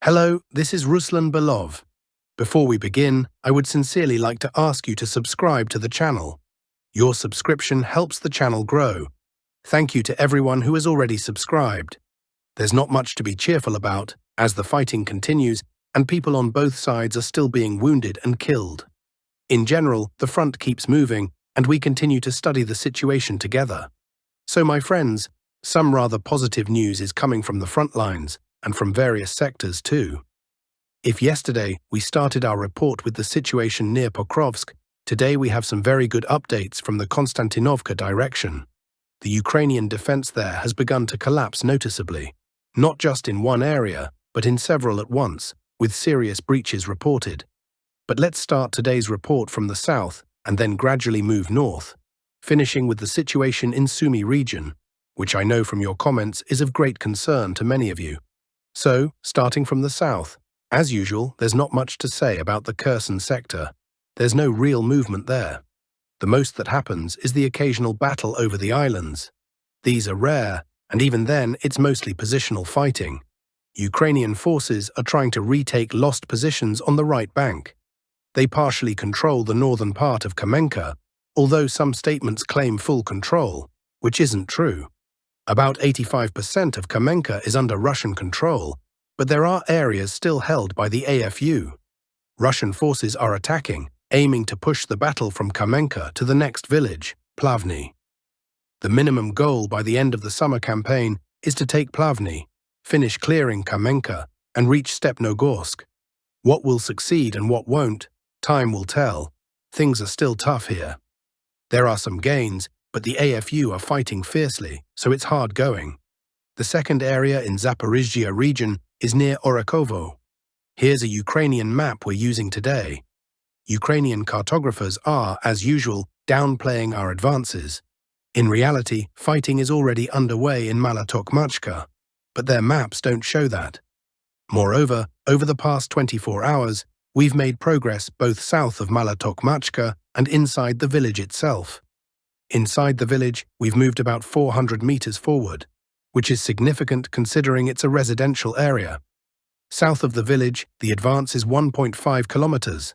Hello, this is Ruslan Belov. Before we begin, I would sincerely like to ask you to subscribe to the channel. Your subscription helps the channel grow. Thank you to everyone who has already subscribed. There's not much to be cheerful about, as the fighting continues and people on both sides are still being wounded and killed. In general, the front keeps moving, and we continue to study the situation together. So my friends, some rather positive news is coming from the front lines, and from various sectors too. If yesterday we started our report with the situation near Pokrovsk, today we have some very good updates from the Konstantinovka direction. The Ukrainian defense there has begun to collapse noticeably, not just in one area, but in several at once, with serious breaches reported. But let's start today's report from the south and then gradually move north, finishing with the situation in Sumy region, which I know from your comments is of great concern to many of you. So, starting from the south, as usual, there's not much to say about the Kherson sector. There's no real movement there. The most that happens is the occasional battle over the islands. These are rare, and even then it's mostly positional fighting. Ukrainian forces are trying to retake lost positions on the right bank. They partially control the northern part of Kamenka, although some statements claim full control, which isn't true. About 85% of Kamenka is under Russian control, but there are areas still held by the AFU. Russian forces are attacking, aiming to push the battle from Kamenka to the next village, Plavny. The minimum goal by the end of the summer campaign is to take Plavny, finish clearing Kamenka, and reach Stepnogorsk. What will succeed and what won't, time will tell. Things are still tough here. There are some gains, but the AFU are fighting fiercely, so it's hard going. The second area in Zaporizhzhia region is near Orakhovo. Here's a Ukrainian map we're using today. Ukrainian cartographers are, as usual, downplaying our advances. In reality, fighting is already underway in Malotokmachka, but their maps don't show that. Moreover, over the past 24 hours, we've made progress both south of Malotokmachka and inside the village itself. Inside the village, we've moved about 400 meters forward, which is significant considering it's a residential area. South of the village, the advance is 1.5 kilometers.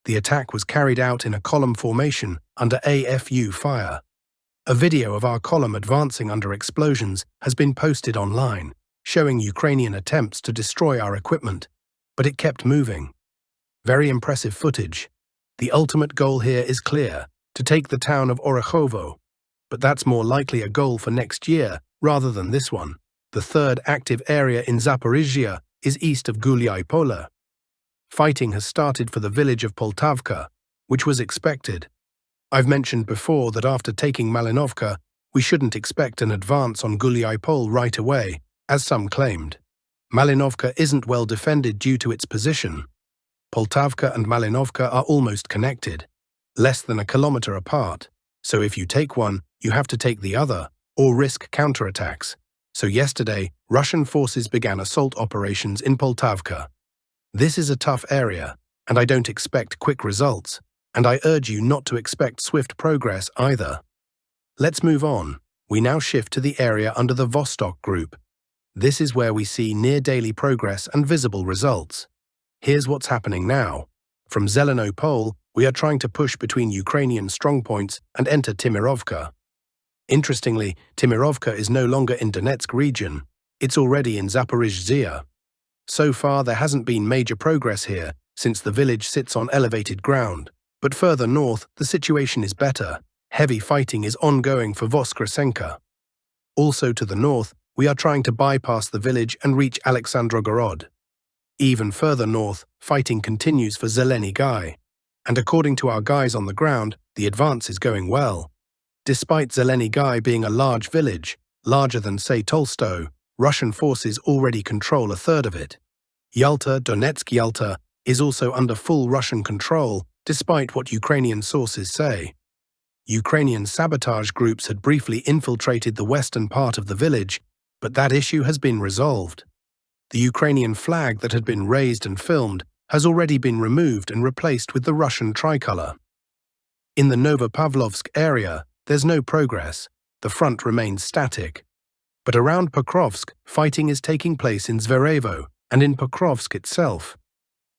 The attack was carried out in a column formation under AFU fire. A video of our column advancing under explosions has been posted online, showing Ukrainian attempts to destroy our equipment, but it kept moving. Very impressive footage. The ultimate goal here is clear: to take the town of Orakhovo, but that's more likely a goal for next year rather than this one. The third active area in Zaporizhzhia is east of Gulyai-Pole. Fighting has started for the village of Poltavka, which was expected. I've mentioned before that after taking Malinovka, we shouldn't expect an advance on Gulyai-Pole right away, as some claimed. Malinovka isn't well defended due to its position. Poltavka and Malinovka are almost connected, less than a kilometer apart, so if you take one, you have to take the other, or risk counterattacks. So yesterday, Russian forces began assault operations in Poltavka. This is a tough area, and I don't expect quick results, and I urge you not to expect swift progress either. Let's move on. We now shift to the area under the Vostok group. This is where we see near-daily progress and visible results. Here's what's happening now. From Zelenopole, we are trying to push between Ukrainian strongpoints and enter Timirovka. Interestingly, Timirovka is no longer in Donetsk region. It's already in Zaporizhzhia. So far, there hasn't been major progress here, since the village sits on elevated ground. But further north, the situation is better. Heavy fighting is ongoing for Voskresenka. Also to the north, we are trying to bypass the village and reach Alexandrogorod. Even further north, fighting continues for Zeleny Guy. And according to our guys on the ground, the advance is going well. Despite Zeleny Guy being a large village, larger than, say, Tolstoy, Russian forces already control a third of it. Yalta, Donetsk Yalta, is also under full Russian control, despite what Ukrainian sources say. Ukrainian sabotage groups had briefly infiltrated the western part of the village, but that issue has been resolved. The Ukrainian flag that had been raised and filmed has already been removed and replaced with the Russian tricolor. In the Novopavlovsk area, there's no progress. The front remains static. But around Pokrovsk, fighting is taking place in Zverevo And in Pokrovsk itself,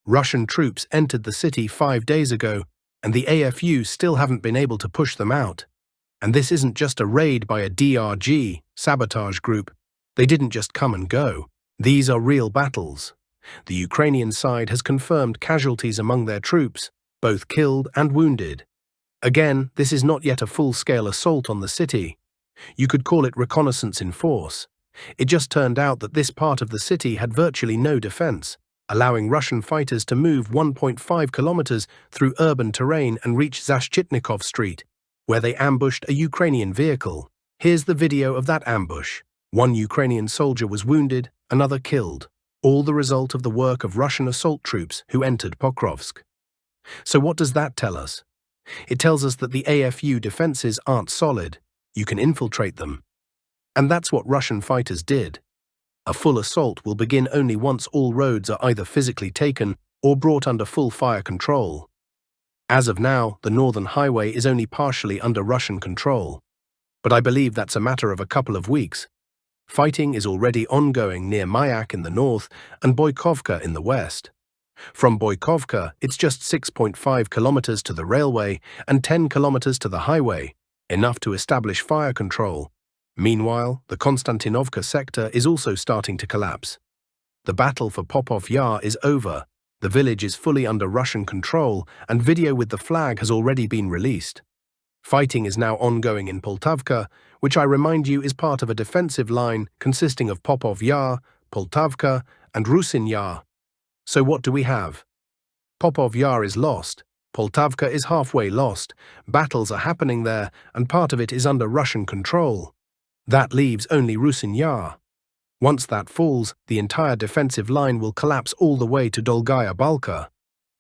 Russian troops entered the city 5 days ago, and the AFU still haven't been able to push them out. And this isn't just a raid by a DRG, sabotage group. They didn't just come and go. These are real battles. The Ukrainian side has confirmed casualties among their troops, both killed and wounded. Again, this is not yet a full-scale assault on the city. You could call it reconnaissance in force. It just turned out that this part of the city had virtually no defense, allowing Russian fighters to move 1.5 kilometers through urban terrain and reach Zashchitnikov Street, where they ambushed a Ukrainian vehicle. Here's the video of that ambush. One Ukrainian soldier was wounded, another killed, all the result of the work of Russian assault troops who entered Pokrovsk. So what does that tell us? It tells us that the AFU defenses aren't solid. You can infiltrate them. And that's what Russian fighters did. A full assault will begin only once all roads are either physically taken or brought under full fire control. As of now, the Northern Highway is only partially under Russian control. But I believe that's a matter of a couple of weeks. Fighting is already ongoing near Mayak in the north and Boykovka in the west. From Boykovka, it's just 6.5 kilometers to the railway and 10 kilometers to the highway, enough to establish fire control. Meanwhile, the Konstantinovka sector is also starting to collapse. The battle for Popov Yar is over. The village is fully under Russian control, and video with the flag has already been released. Fighting is now ongoing in Poltavka, which I remind you is part of a defensive line consisting of Popov Yar, Poltavka, and Rusin Yar. So what do we have? Popov Yar is lost. Poltavka is halfway lost. Battles are happening there, and part of it is under Russian control. That leaves only Rusin Yar. Once that falls, the entire defensive line will collapse all the way to Dolgaya Balka.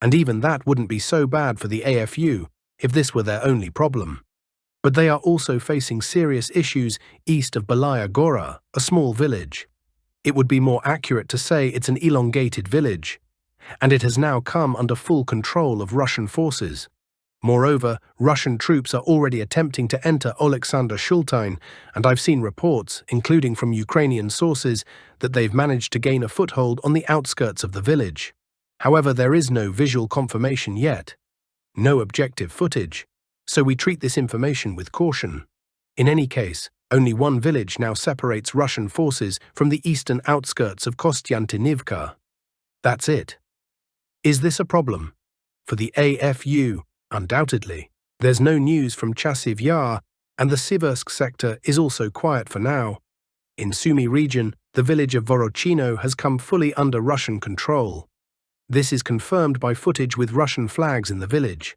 And even that wouldn't be so bad for the AFU if this were their only problem. But they are also facing serious issues east of Belaya Gora, a small village. It would be more accurate to say it's an elongated village, and it has now come under full control of Russian forces. Moreover, Russian troops are already attempting to enter Oleksandr Shultine, and I've seen reports, including from Ukrainian sources, that they've managed to gain a foothold on the outskirts of the village. However, there is no visual confirmation yet, no objective footage, so we treat this information with caution. In any case, only one village now separates Russian forces from the eastern outskirts of Kostiantynivka. That's it. Is this a problem? For the AFU, undoubtedly. There's no news from Chasiv Yar, and the Siversk sector is also quiet for now. In Sumy region, the village of Vorochino has come fully under Russian control. This is confirmed by footage with Russian flags in the village.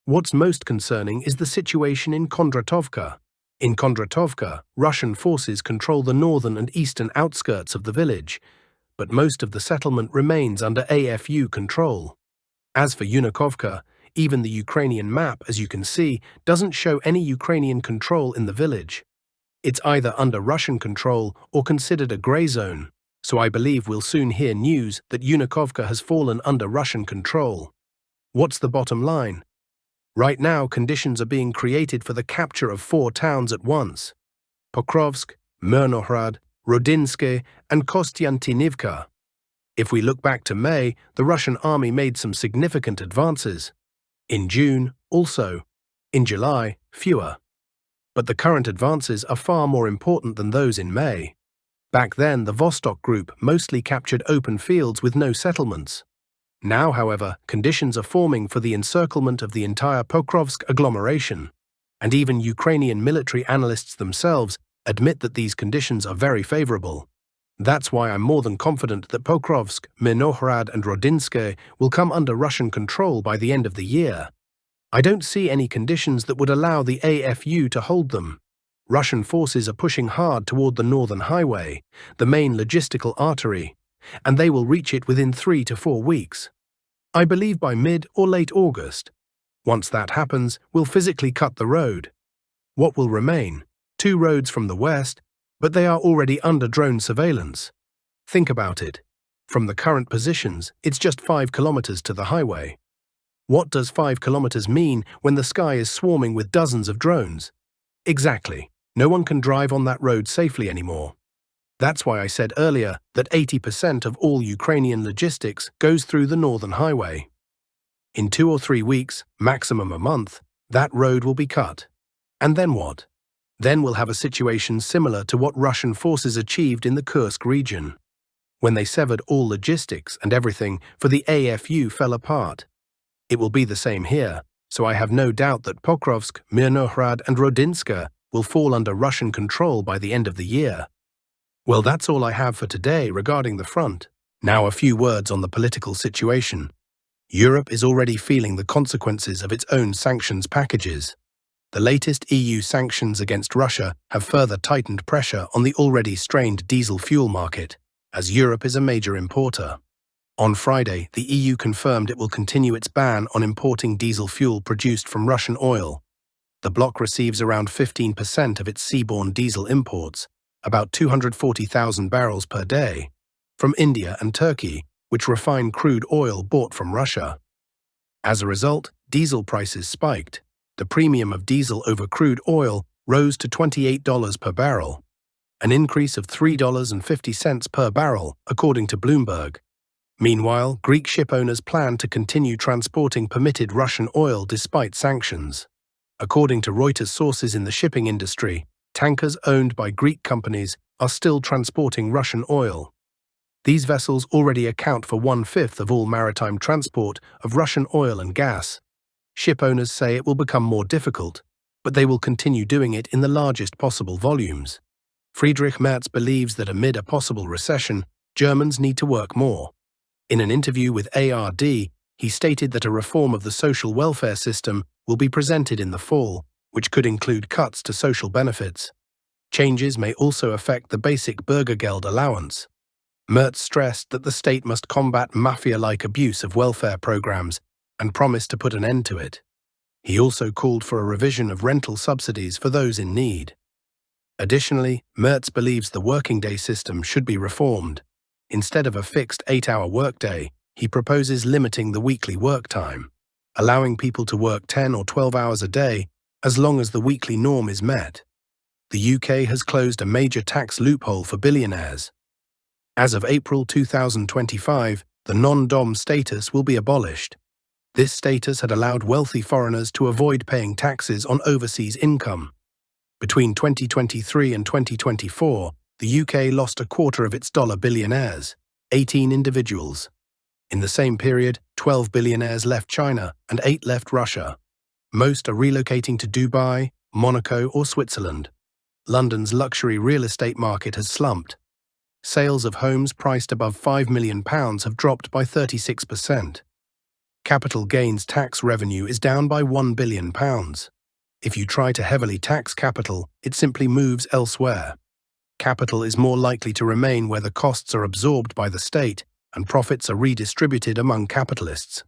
What's most concerning is the situation in Kondratovka. In Kondratovka, Russian forces control the northern and eastern outskirts of the village, but most of the settlement remains under AFU control. As for Yunakovka, even the Ukrainian map, as you can see, doesn't show any Ukrainian control in the village. It's either under Russian control or considered a grey zone, so I believe we'll soon hear news that Yunakovka has fallen under Russian control. What's the bottom line? Right now, conditions are being created for the capture of 4 towns at once: Pokrovsk, Myrnohrad, Rodinske, and Kostiantynivka. If we look back to May, the Russian army made some significant advances. In June, also. In July, fewer. But the current advances are far more important than those in May. Back then, the Vostok group mostly captured open fields with no settlements. Now, however, conditions are forming for the encirclement of the entire Pokrovsk agglomeration, and even Ukrainian military analysts themselves admit that these conditions are very favorable. That's why I'm more than confident that Pokrovsk, Myrnohrad, and Rodinske will come under Russian control by the end of the year. I don't see any conditions that would allow the AFU to hold them. Russian forces are pushing hard toward the Northern Highway, the main logistical artery, and they will reach it within 3 to 4 weeks. I believe by mid or late August. Once that happens, we'll physically cut the road. What will remain? 2 roads from the west, but they are already under drone surveillance. Think about it. From the current positions, it's just 5 kilometers to the highway. What does 5 kilometers mean when the sky is swarming with dozens of drones? Exactly. No one can drive on that road safely anymore. That's why I said earlier that 80% of all Ukrainian logistics goes through the Northern Highway. In 2 or 3 weeks, maximum a month, that road will be cut. And then what? Then we'll have a situation similar to what Russian forces achieved in the Kursk region. When they severed all logistics and everything for the AFU fell apart. It will be the same here, so I have no doubt that Pokrovsk, Mirnohrad and Rodinska will fall under Russian control by the end of the year. Well, that's all I have for today regarding the front. Now a few words on the political situation. Europe is already feeling the consequences of its own sanctions packages. The latest EU sanctions against Russia have further tightened pressure on the already strained diesel fuel market, as Europe is a major importer. On Friday, the EU confirmed it will continue its ban on importing diesel fuel produced from Russian oil. The bloc receives around 15% of its seaborne diesel imports, about 240,000 barrels per day, from India and Turkey, which refine crude oil bought from Russia. As a result, diesel prices spiked. The premium of diesel over crude oil rose to $28 per barrel, an increase of $3.50 per barrel, according to Bloomberg. Meanwhile, Greek shipowners plan to continue transporting permitted Russian oil despite sanctions. According to Reuters sources in the shipping industry, tankers owned by Greek companies are still transporting Russian oil. These vessels already account for 1/5 of all maritime transport of Russian oil and gas. Ship owners say it will become more difficult, but they will continue doing it in the largest possible volumes. Friedrich Merz believes that amid a possible recession, Germans need to work more. In an interview with ARD, he stated that a reform of the social welfare system will be presented in the fall, which could include cuts to social benefits. Changes may also affect the basic Bürgergeld allowance. Merz stressed that the state must combat mafia-like abuse of welfare programs and promised to put an end to it. He also called for a revision of rental subsidies for those in need. Additionally, Merz believes the working day system should be reformed. Instead of a fixed 8-hour workday, he proposes limiting the weekly work time, allowing people to work 10 or 12 hours a day as long as the weekly norm is met. The UK has closed a major tax loophole for billionaires. As of April 2025, the non-dom status will be abolished. This status had allowed wealthy foreigners to avoid paying taxes on overseas income. Between 2023 and 2024, the UK lost a quarter of its dollar billionaires, 18 individuals. In the same period, 12 billionaires left China and 8 left Russia. Most are relocating to Dubai, Monaco or Switzerland. London's luxury real estate market has slumped. Sales of homes priced above £5 million have dropped by 36%. Capital gains tax revenue is down by £1 billion. If you try to heavily tax capital, it simply moves elsewhere. Capital is more likely to remain where the costs are absorbed by the state and profits are redistributed among capitalists.